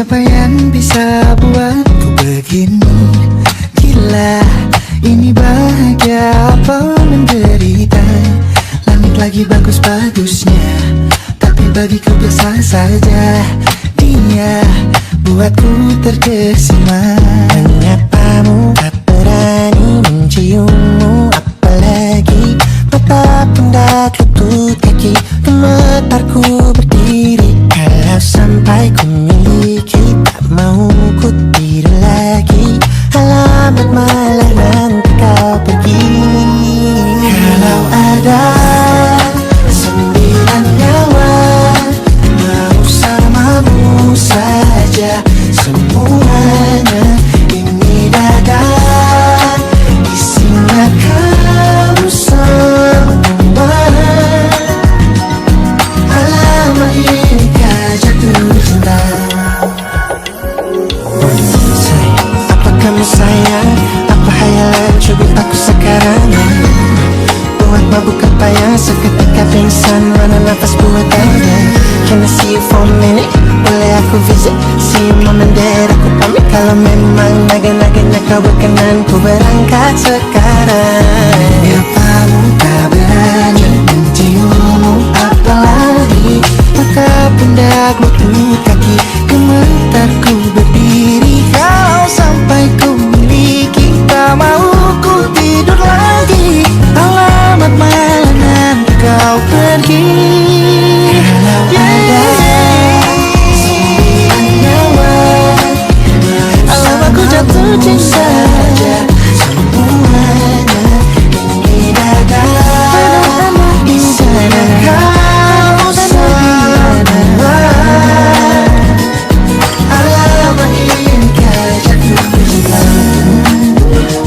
Pencapaian bisa buatku begini. Gila, ini bahagia apa menderita. Langit lagi bagus-bagusnya, tapi bagiku biasa saja. Dia buatku terkesima. Menyapamu, tak berani menciummu, apalagi mata pundak lutut kaki. Gemetarku berdiri kalau sampai ku miliki. Tak mau ku tidur lagi, alamat malah nanti kau pergi. Kalau ada 9 nyawa, mau samamu saja semuanya. Ini dada isinya kamu semua. Alamak inikah jatuh cinta. Apa kamu sayang? Apa hayalan cubit aku sekarang? Buat mabuk apa yang seketika pingsan? Mana nafas buatannya? Can I see you for a minute? Boleh aku visit? See you mom and dad, aku pamit kalau memang naga-naganya kau berkenan. Ku berangkat sekarang. Menyapa tak berani menciummu, apalagi mata pundak lutut kaki. Gemetarku berdiri kalau sampai ku miliki. Tak mau ku tidur lagi, alamat malah nanti kau pergi. Kalau ada 9 nyawa, alamatku jatuh cinta. semuanya. Ini dada isinya kau semua. Alamat inikah jatuh cinta.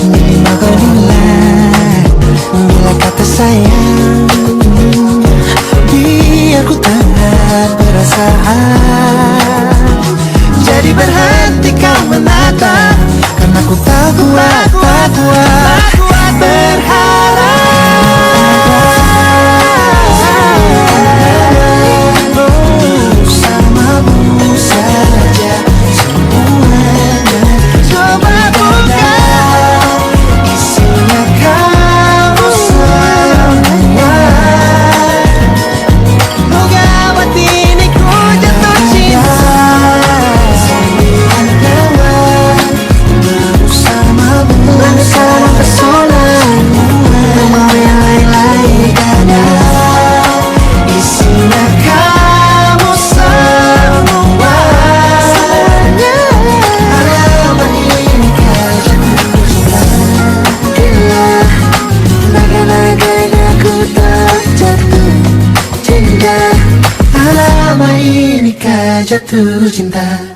Minimal kau bilang bila kata sayang, Biar ku tak perasaan. Jadi berhenti kau menatap, karena ku tak kuat berharap. Bersamamu saja semuanya. Coba buka, isinya kamu semua. Moga buat ini ku jatuh cinta. 9 nyawa, bersamamu bersama pesona, mau yang lain-lain dada isinya kamu semua. Alamat inikah jatuh cinta. Gila, naga-naganya ku tak jatuh cinta. Alamat inikah jatuh cinta.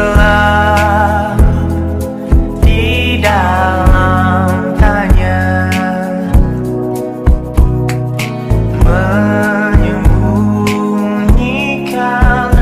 Gelap di dalam tanya, menyembunyikan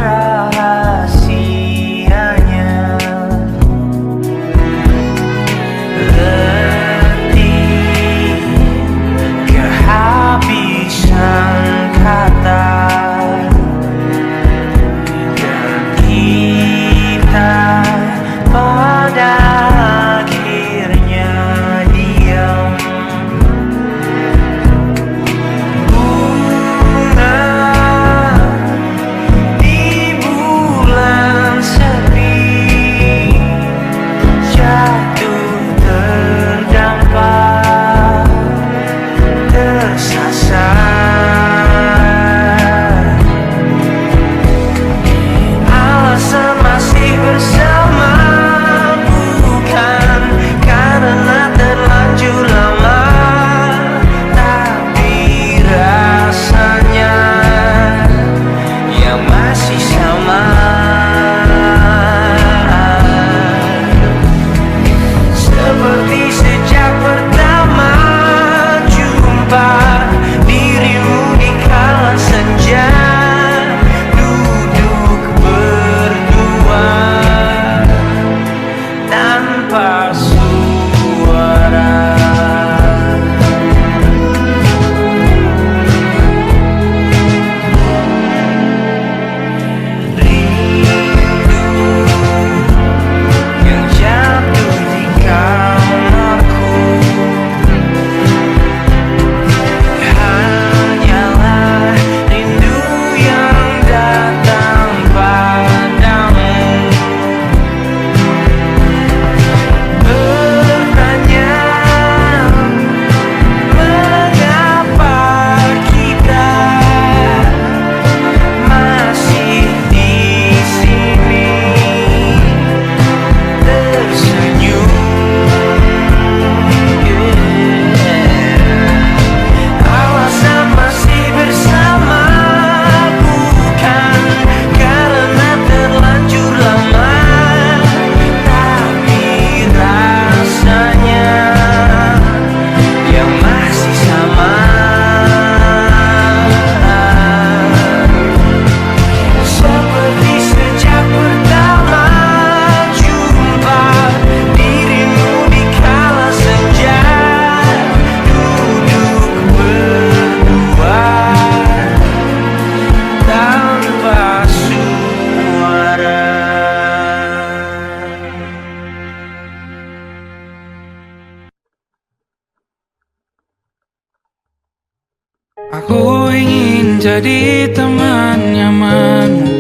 jadi teman nyamanmu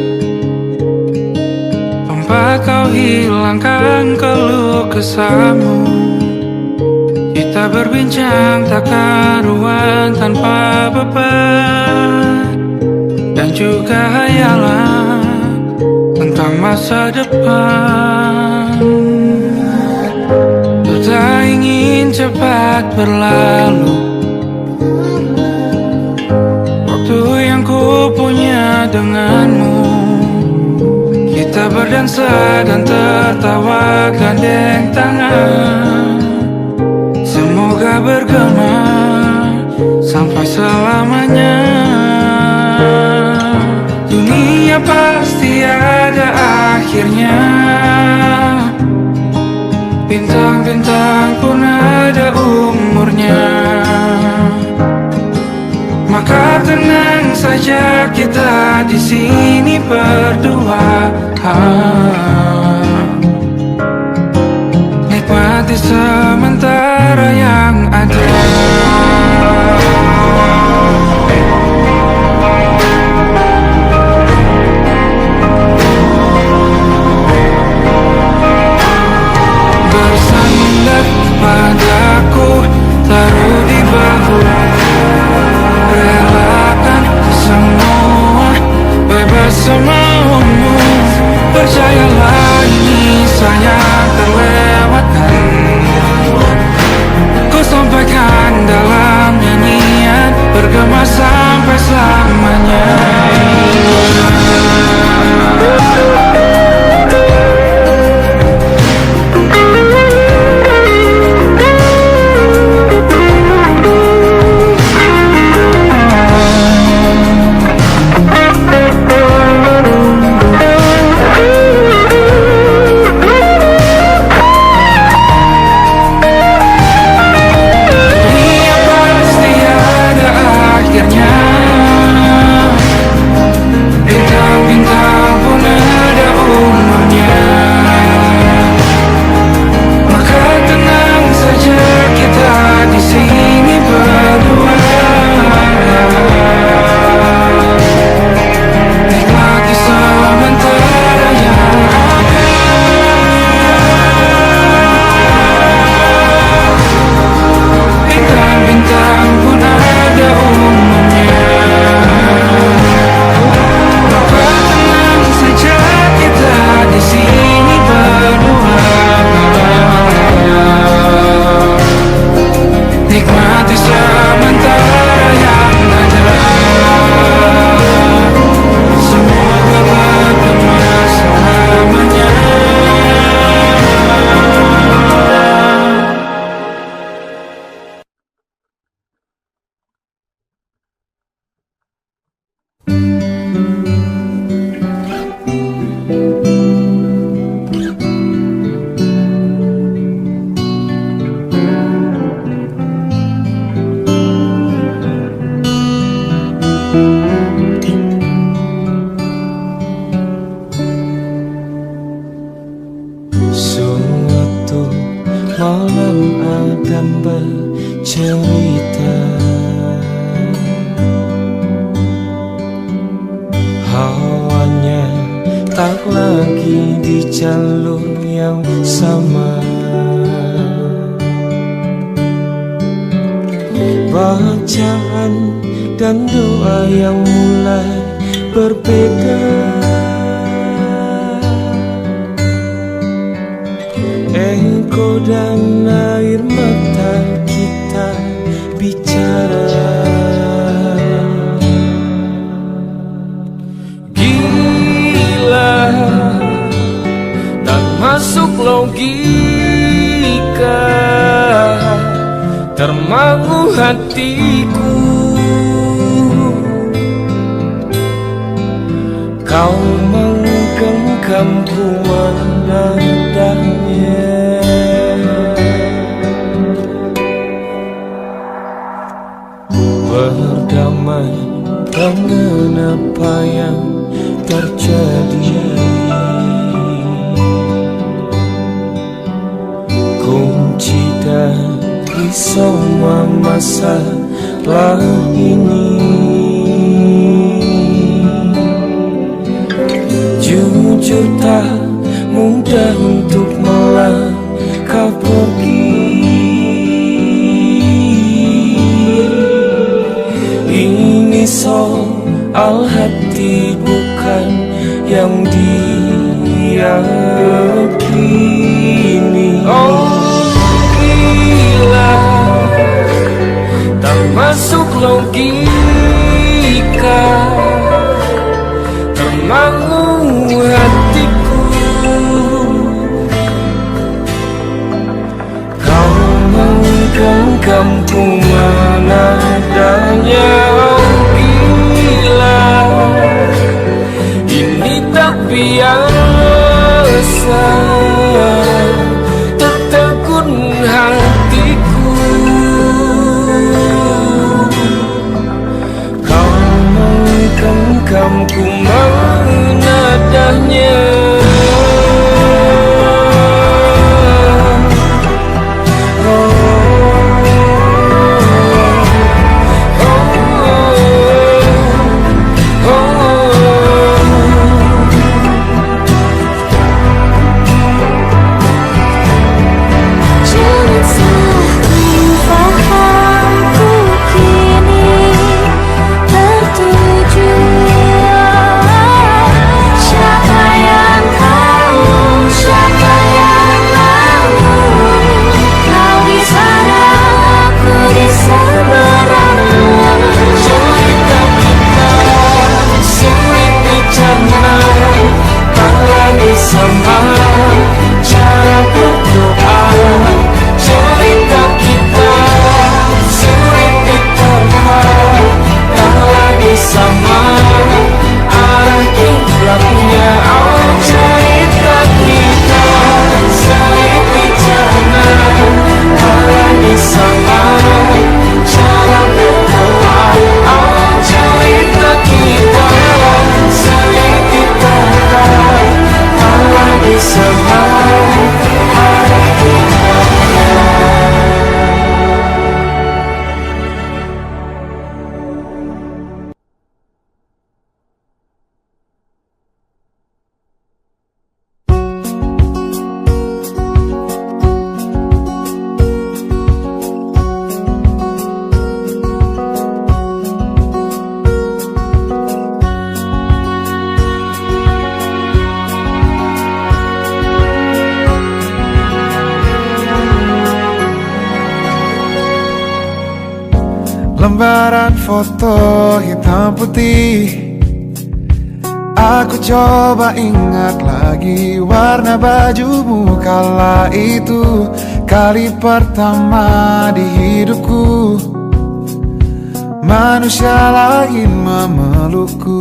tanpa kau hilangkan keluh kesahmu. Kita berbincang tak karuan tanpa beban, dan juga hayalan tentang masa depan. Tak ingin cepat berlalu waktu yang ku punya denganmu. Kita berdansa dan tertawa gandeng tangan, semoga bergema sampai selamanya. Dunia pasti ada akhirnya, bintang-bintang pun ada umurnya. Maka tenang saja kita di sini berdua, nikmati sementara yang ada. Bersandar padaku, taruh di bahu, relakan semua, bebas semaumu. Percayalah ini sayang terlewatkan, ku sampaikan dalam nyanyian, bergema sampai selamanya. Bintang-bintang pun ada umurnya. Maka tenang saja kita di sini berdua, nikmati sementara yang ada. Bintang-bintang pun ada umurnya. Di sini berdua, nikmati sementara yang ada. Semoga bergema selamanya. Suatu malam Adam bercerita, hawanya tak lagi di jalur yang sama. Bacaan dan doa yang mulai berbeda. Engkau dan air mata kita bicara. Gila, tak masuk logika, termangu hatiku. Kau menggenggamku menandanya. Berdamai dengan apa yang terjadi, kunci dari semua masalah ini. jujur tak mudah untuk melangkah pergi. Ini soal hati bukan yang diyakini. Oh gila, tak masuk logika, tak mau hatiku. Kau menggenggamku menadanya. Oh gila, ini tak biasa, tertegun hatiku. Kau menggenggamku menadanya. Lembaran foto hitam putih, aku coba ingat lagi warna bajumu kala itu. Kali pertama di hidupku manusia lain memelukku.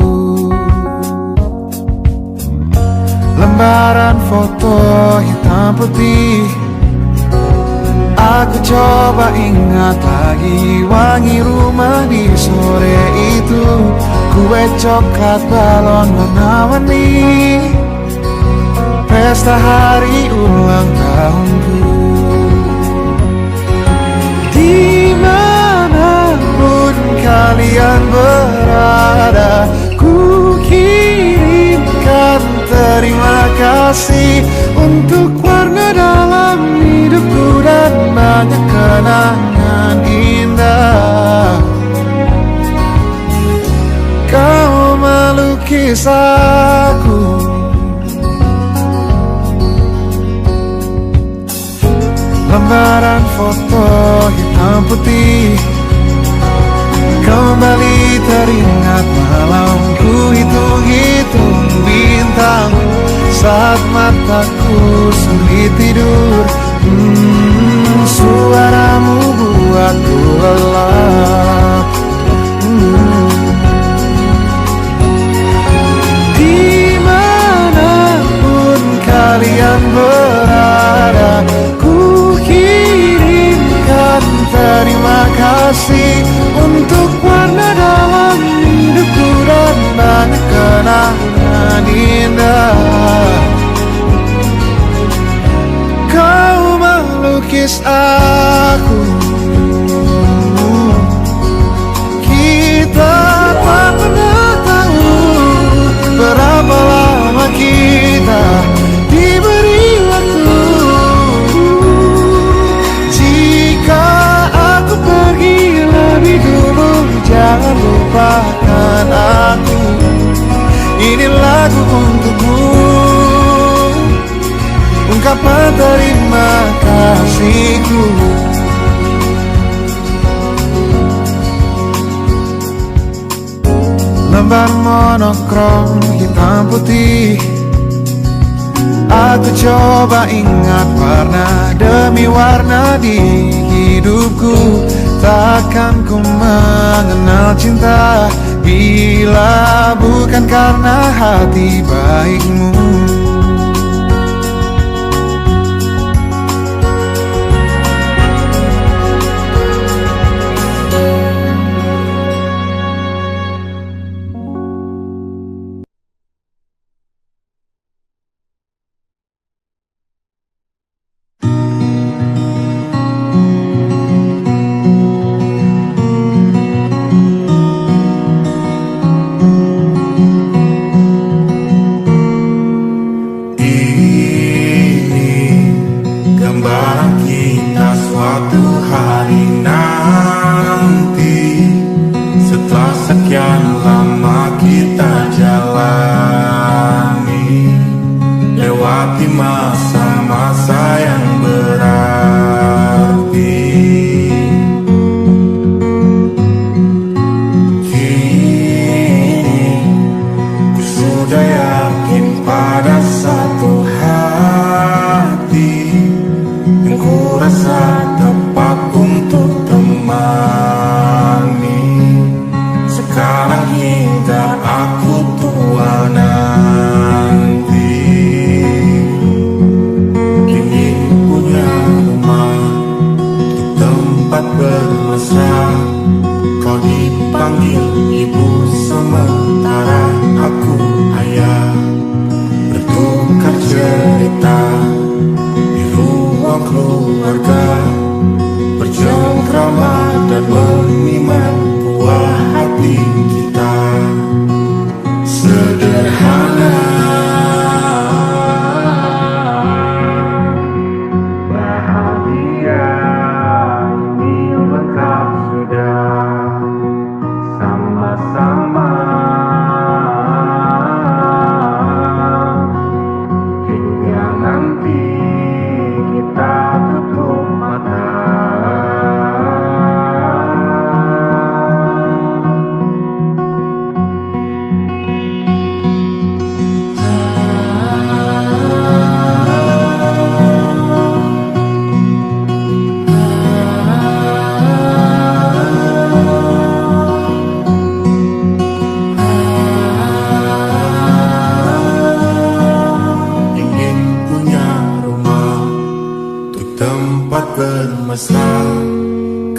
Lembaran foto hitam putih, aku coba ingat lagi wangi rumah di sore itu. Kue coklat balon warna-warni, pesta hari ulang tahunku. Dimanapun kalian berada, ku kirimkan terima kasih untuk warna dalam hidupku dan banyak kenangan indah. Kau melukis aku, lembaran foto hitam putih. Kembali teringat malamku hitung-hitung bintang saat mataku sulit tidur. Suaramu buatku lelap. Dimanapun kalian berada, ku kirimkan terima kasih untuk warna dalam hidupku dan banyak kenangan indah. Kau melukis aku, kita tak pernah tahu berapa lama kita lengkap menerima kasihku. Lembar monokrom hitam putih, aku coba ingat warna demi warna di hidupku. Takkan ku mengenal cinta bila bukan karena hati baikmu. bermesra.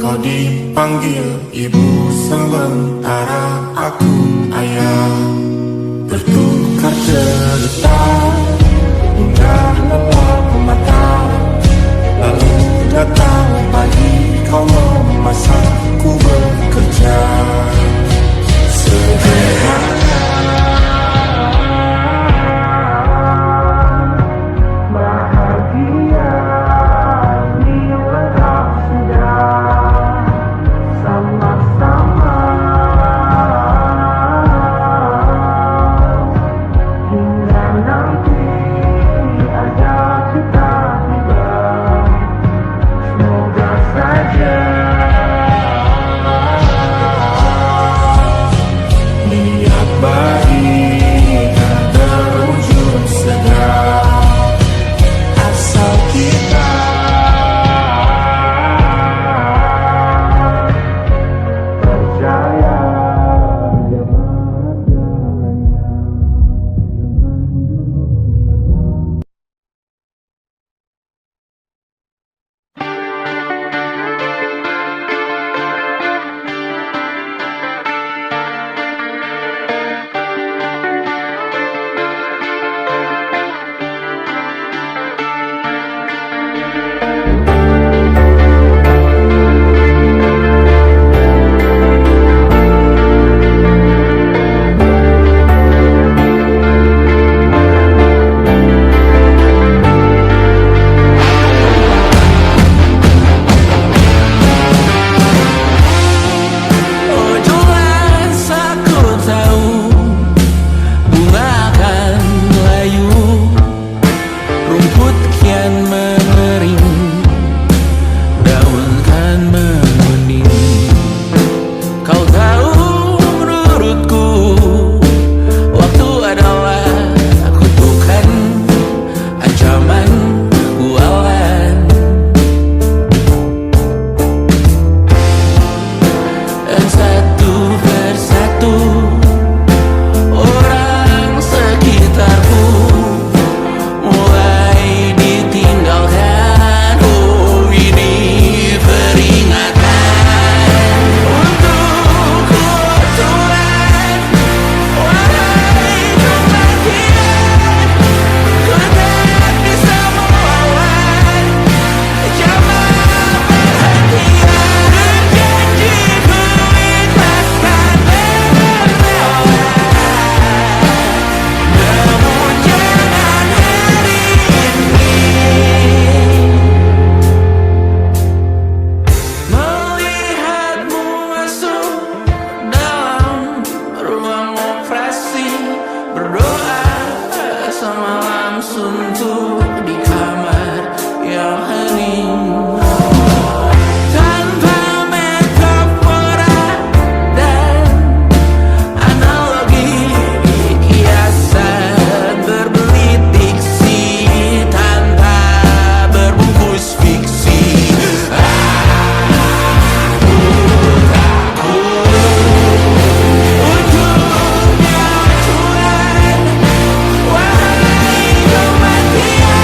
Kau dipanggil ibu sementara aku ayah. Bertukar cerita hingga lelah mata. Lalu datang pagi kau memasakku bekerja. Sederhana bahagia ini lengkap sudah sama-sama hingga nanti. suntuk di kamar yang hening tanpa metafora dan analogi, hiasan berbelit diksi tanpa berbungkus fiksi. Untuknya Tuhan, wahai kematian.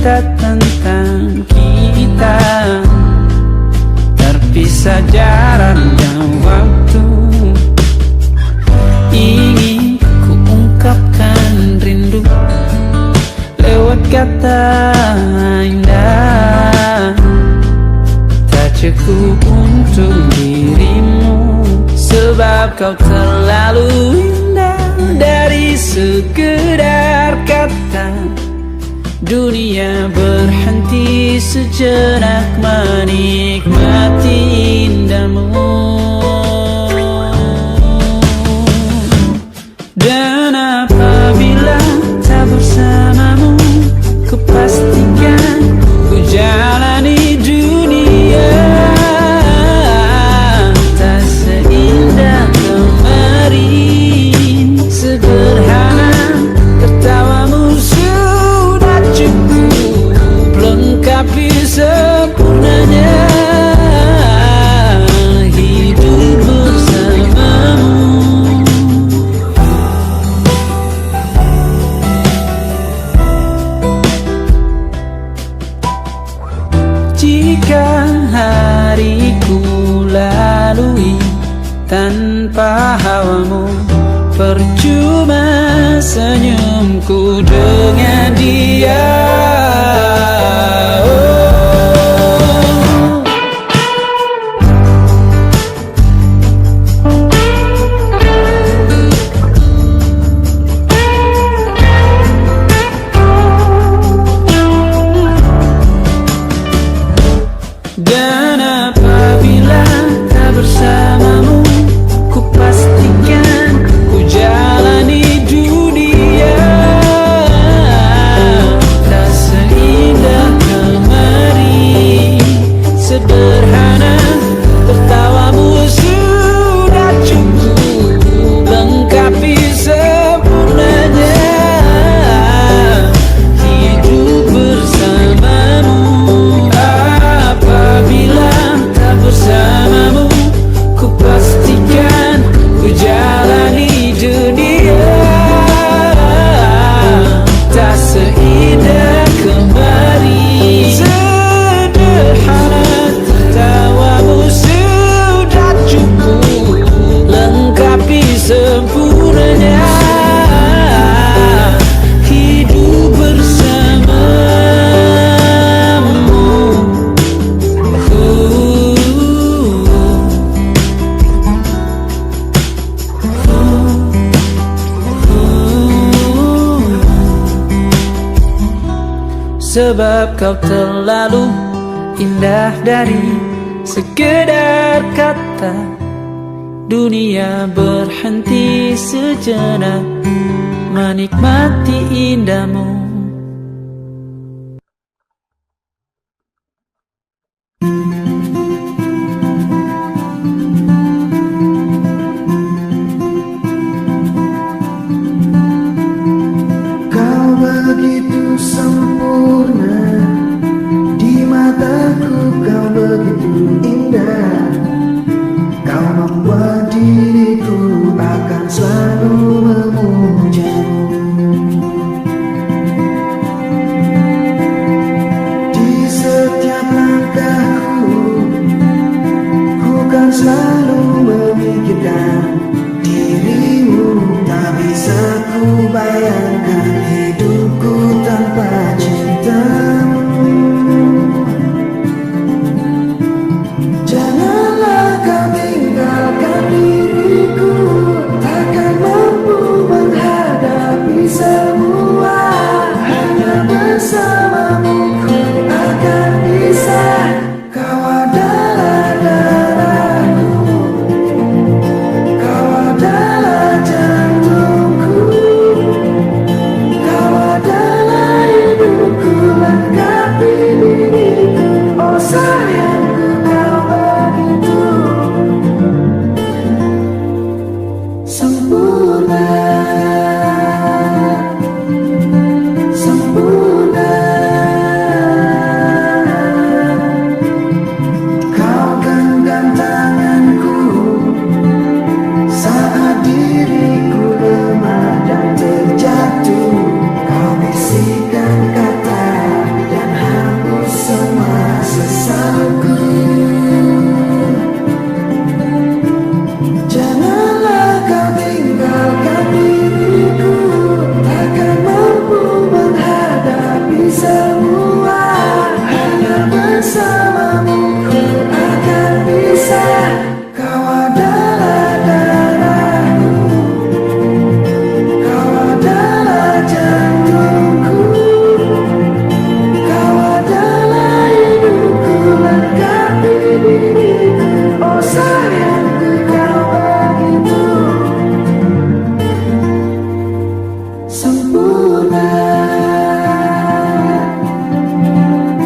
cerita tentang kita, terpisah jarak dan waktu. Ingin ku ungkapkan rindu lewat kata indah, tak cukup untuk dirimu, sebab kau terlalu indah. Dari sekedar kata, dunia berhenti sejenak menikmati indahmu. Dan apabila tak bersamamu, ku pastikan ku jalani dunia tak seindah kemarin. Sederhana, tertawamu sudah cukup lengkapi sempurnanya hidup bersamamu. Jika hariku lalui tanpa hawamu, percuma senyumku dengan dia. Dan apabila tak bersamamu, ku pastikan ku jalani dunia tak seindah kemarin. Sederhana, tertawamu sudah cukup lengkapi sempurnanya hidup bersamamu. Apabila tak bersamamu, ku pastikan ku jalani dunia tak seindah kemarin. Sederhana, tertawamu sudah cukup lengkapi sempurnanya hidup bersamamu. Sebab kau terlalu indah dari sekedar kata, dunia berhenti sejenak menikmati indahmu. Kau begitu sempurna, di mataku kau begitu indah. Kau membuat diriku akan selalu memujamu. semua. Hanya bersamamu ku akan bisa. Kau adalah darahku, kau adalah jantungku, kau adalah hidupku, lengkapi diriku. Oh sayangku, kau begitu sempurna,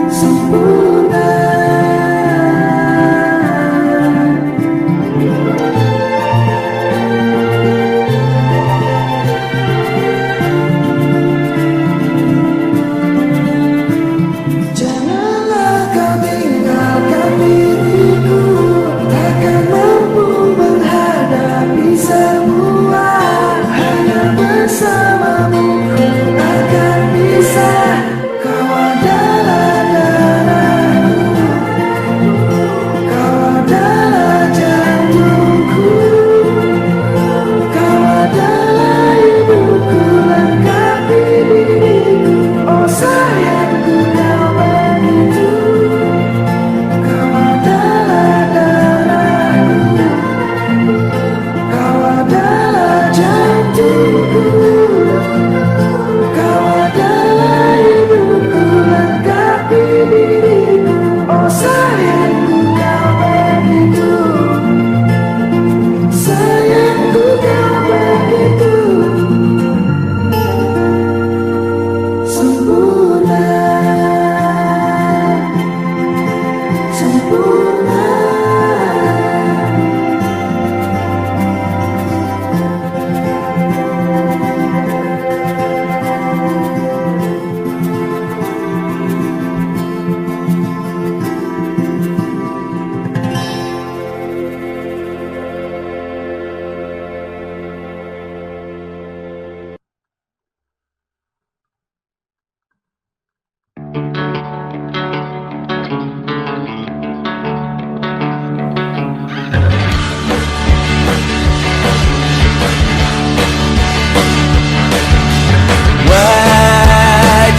sempurna. Janganlah kau tinggalkan diriku, takkan mampu menghadapi semua. Hanya bersamamu ku akan bisa. Kau adalah darahku, kau adalah jantungku, kau adalah hidupku, lengkapi diriku. Oh sayangku, kau begitu. Kau adalah darahku, kau adalah jantungku, kau adalah hidupku, lengkapi diriku. Oh sayangku, kau begitu, sayangku, kau begitu sempurna, sempurna.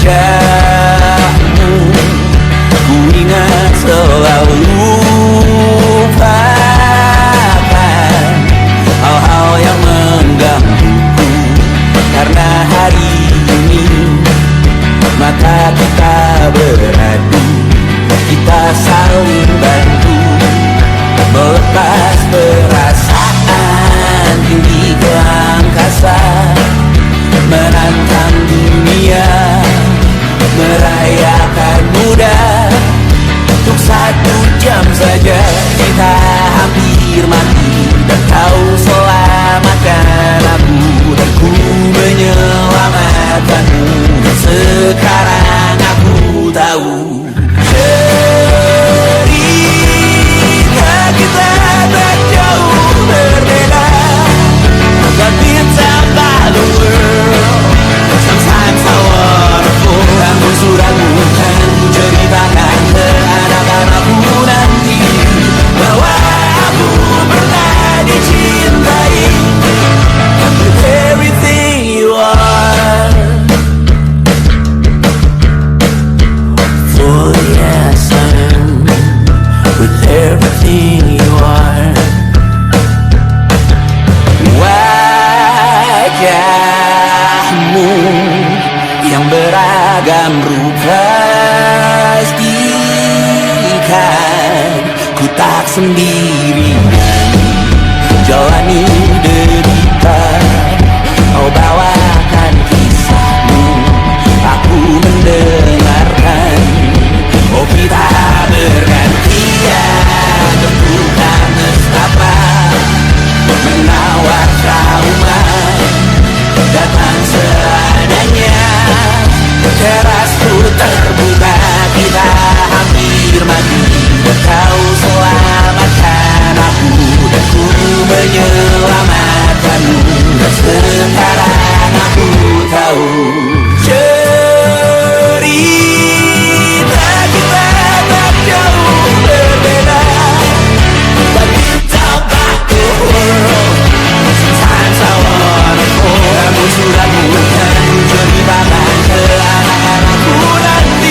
Wajahmu ku ingat selalu, lupakan hal-hal yang menggangguku. Karena hari ini mata kita beradu, kita saling bantu melepas perasaan tinggi ke angkasa, menantang dunia, merayakan muda. Untuk 1 jam saja kita hampir mati, dan kau selamatkan aku, dan ku menyelamatkanmu. Dan sekarang aku tahu cerita kita tak jauh berbeda, but it's about the world. Sometimes I wonderful. Kamu suratmu kan ceritakan kehadapan aku nanti, bahwa aku pernah dicintai with everything you are. For yes, I am with everything you are. Wajahmu yang beragam rupa, pastikan ku tak sendirian jalani derita. Kau bawakan kisahmu, aku mendengarkan. Oh kita bergantian, tentukan nestapa, menawar trauma, datang seadanya. Terasku terbuka, kita hampir mati, dan kau selamatkan aku, dan ku menyelamatkanmu. Dan sekarang aku tahu cerita kita tak jauh berbeda, but it's about the world. Sometimes I wanna fall. Kamu sudah bukan ceritakan ke anak-anakku nanti,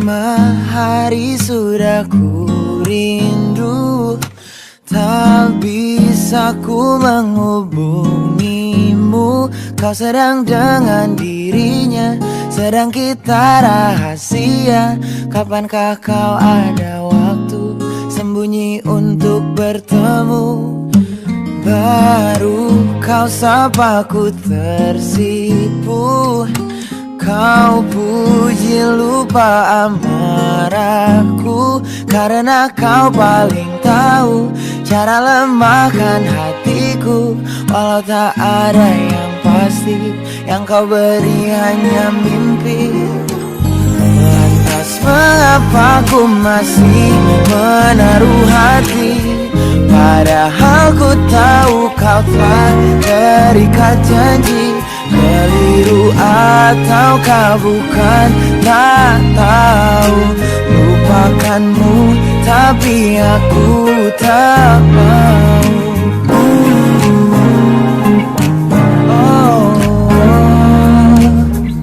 5 hari sudah ku rindu, tak bisa ku menghubungimu. Kau sedang dengan dirinya, sedang kita rahasia. Kapankah kau ada waktu sembunyi untuk bertemu? Baru kau sapa ku tersipu. Kau puji lupa amarahku, karena kau paling tahu cara lemahkan hatiku. Walau tak ada yang pasti, yang kau beri hanya mimpi. Lantas mengapa ku masih menaruh hati, padahal ku tahu kau telah terikat janji. Keliru ataukah bukan, tak tahu. Lupakanmu tapi aku tak mau.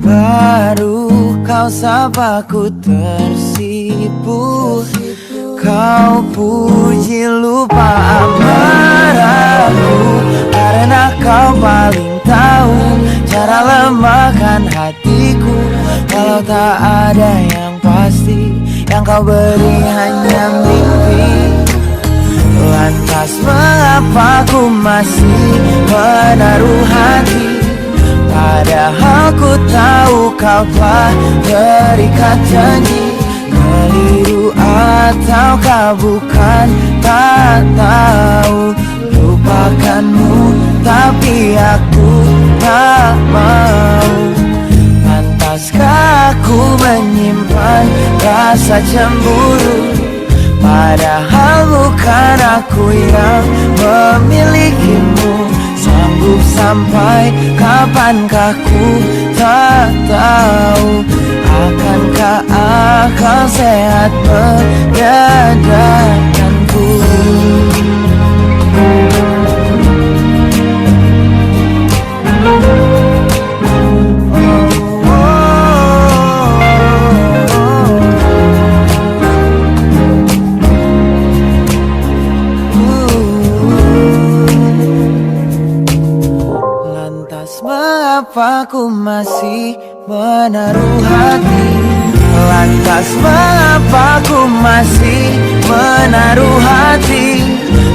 Baru kau sapa ku tersipu. Kau puji lupa amarahku, karena kau paling tahu cara lemahkan hatiku. Walau tak ada yang pasti, yang kau beri hanya mimpi. Lantas mengapa ku masih menaruh hati, padahal ku tahu kau telah terikat janji. Keliru ataukah bukan, tak tahu. Lupakanmu tapi aku tak mau. Pantaskah aku menyimpan rasa cemburu, padahal bukan aku yang memilikimu. Sanggup sampai kapankah ku tak tahu. Akankah akal sehat menyadarkanku? Lantas mengapa ku masih menaruh hati? Lantas mengapa ku masih menaruh hati,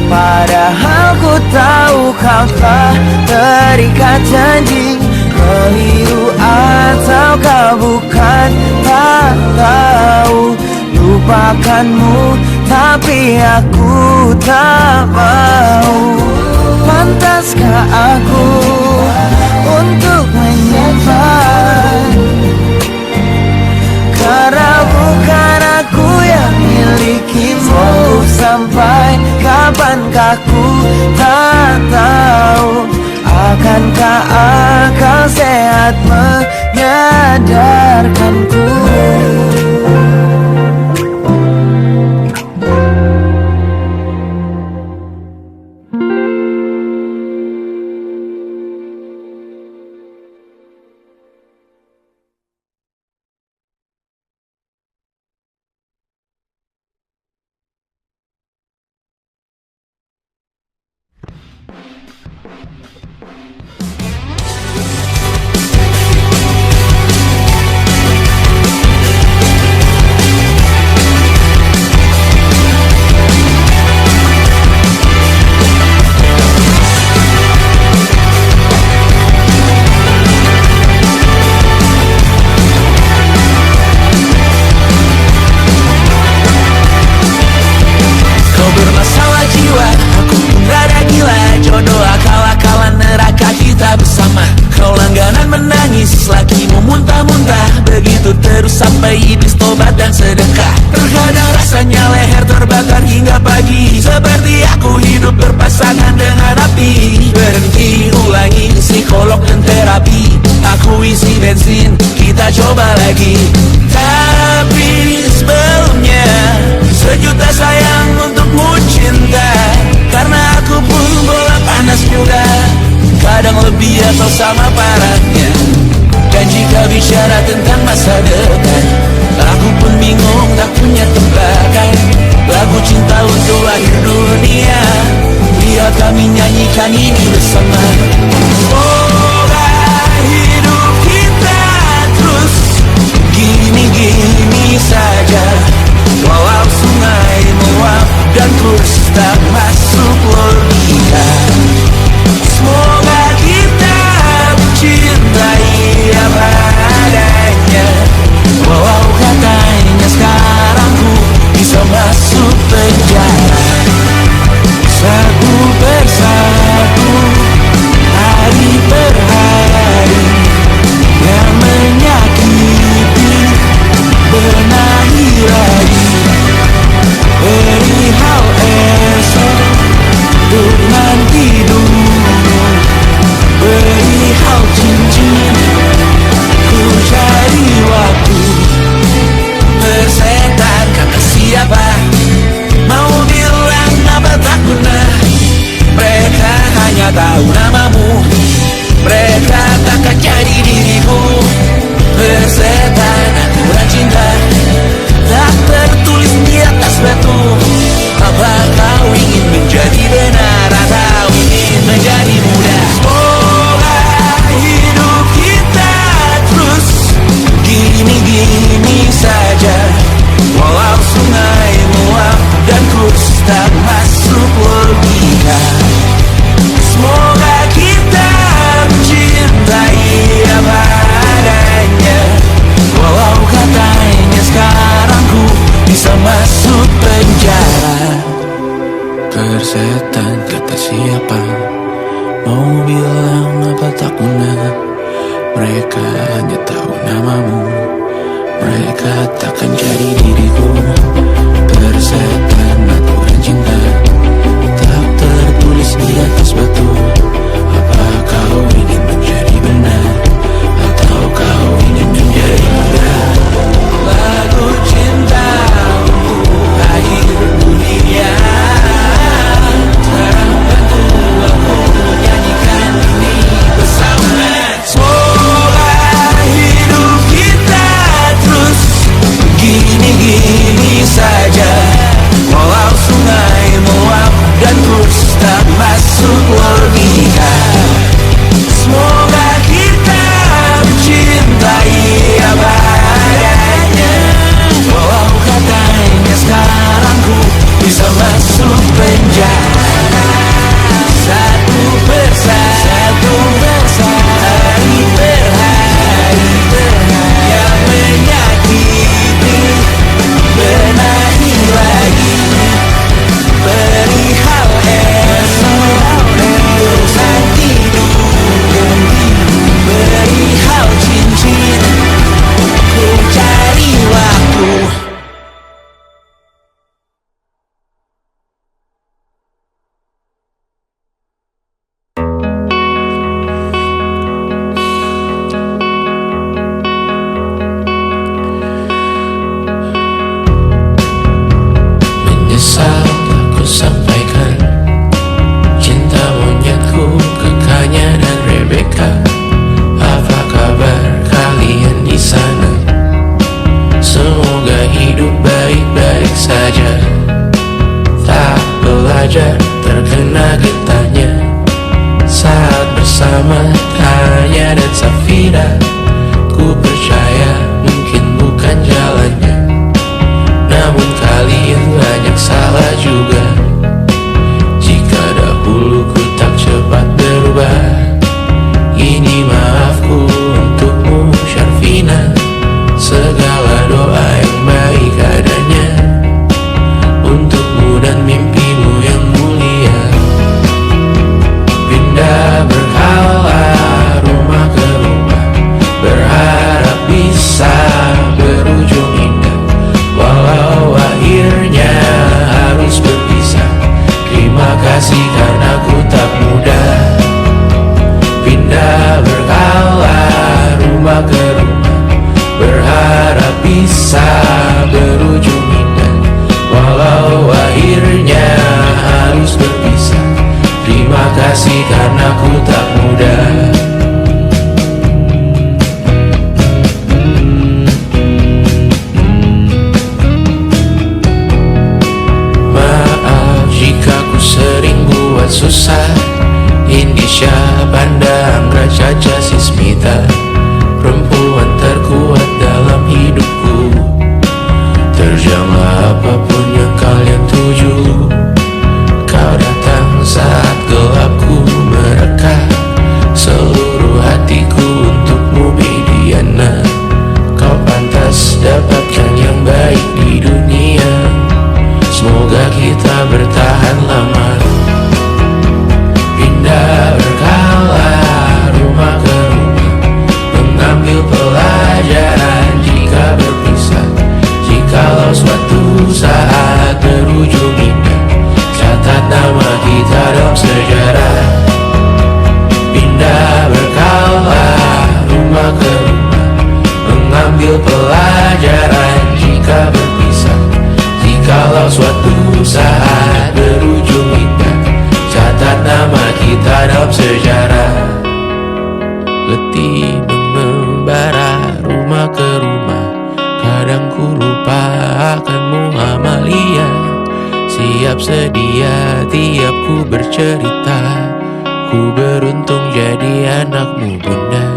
padahal ku tahu kau telah terikat janji. Keliru ataukah bukan, tak tahu. Lupakanmu tapi aku tak mau. Pantaskah aku untuk menyimpan, karena bukan aku yang milikimu. Sampai kapankah ku tak tahu. Akankah akal sehat menyadarkanku? sampai iblis tobat dan sedekah. Terkadang rasanya leher terbakar hingga pagi, seperti aku hidup berpasangan dengan api. Berhenti, ulangi psikolog dan terapi. Aku isi bensin, kita coba lagi. Tapi sebelumnya sejuta sayang untukmu cinta, karena aku pun bola panas juga, kadang lebih atau sama parahnya. Dan jika bicara tentang masa depan, aku pun bingung kami nyanyikan ini bersama. Semoga hidup kita terus gini-gini saja, walau sungai meluap dan kurs tak masuk logika. Semoga kita mencintai apa adanya, walau katanya sekarang ku bisa masuk penjara. Satu persatu, hari per hari, yang menyakiti benahi lagi. Perihal esok, untuk nanti dulu. Perihal cincin, ku cari waktu. Persetan kata siapa, mau bilang apa tak guna. Mereka hanya tahu namamu, mereka takkan jadi diriku. Persetan aturan cinta, tak tertulis di atas batu. Apa kau ingin menjadi benar atau ingin menjadi muda? Semoga hidup kita terus gini-gini saja, walau sungai meluap dan kurs tak masuk logika. Semoga kita mencintai apa adanya, walau katanya sekarang ku bisa masuk penjara. Persetan kata siapa, mau bilang apa tak guna. Mereka hanya tahu namamu, mereka takkan jadi diriku. Persetan aturan cinta, tak tertulis di atas batu. Apa kau ingin menjadi benar atau kau ingin menjadi muda? Lagu cinta untuk akhir dunia, sekarang bantu aku nyanyikan ini bersama. Semoga hidup kita terus gini-gini saja, walau sungai meluap dan kurs tak masuk logika. Semoga kita mencintai apa adanya, walau katanya sekarang ku bisa masuk penjara. Satu persatu, hari per hari, yang menyakiti benahi lagi. Perihal esok, untuk nanti dulu. Perihal cincin, ku cari waktu. Menyesal aku sampaikan cinta monyetku ke Kanya dan Rebecca. Apa kabar kalian di sana? Semoga hidup baik-baik saja. Tak belajar terkena getahnya saat bersama Kanya dan Safira. Ku percaya mungkin bukan jalannya, namun kalian banyak salah juga. Jika dahulu ku tak cepat berubah, ini maafku untukmu Syarfina. Segala doa yang baik adanya untukmu dan mimpimu yang mulia. Pindah berhala rumah ke rumah, berharap bisa berujung indah, walau akhirnya harus berpisah. Terima kasih karena ku tak mudah. Pindah berkala rumah ke rumah, berharap bisa berujung indah, walau akhirnya harus berpisah. Terima kasih karena ku tak mudah. Maaf jika ku sering buat buat susah. Indisha pandang Caca Sismita, perempuan terkuat dalam hidupku. Terjanglah apapun yang kalian tuju. Kau datang saat gelapku mereka, seluruh hatiku untukmu Mediana. Kau pantas dapatkan yang baik di dunia. Semoga kita bertahan lama. Pindah berkala rumah ke rumah, mengambil pelajaran jika berpisah. Jikalau suatu saat berujung indah, catat nama kita dalam sejarah. Pindah berkala rumah ke rumah, mengambil pelajaran jika berpisah. Jikalau suatu saat berujung indah, catat nama kita dalam sejarah. Letih mengembara rumah ke rumah, kadang ku lupa akanmu Amalia. Siap sedia tiap ku bercerita, ku beruntung jadi anakmu bunda.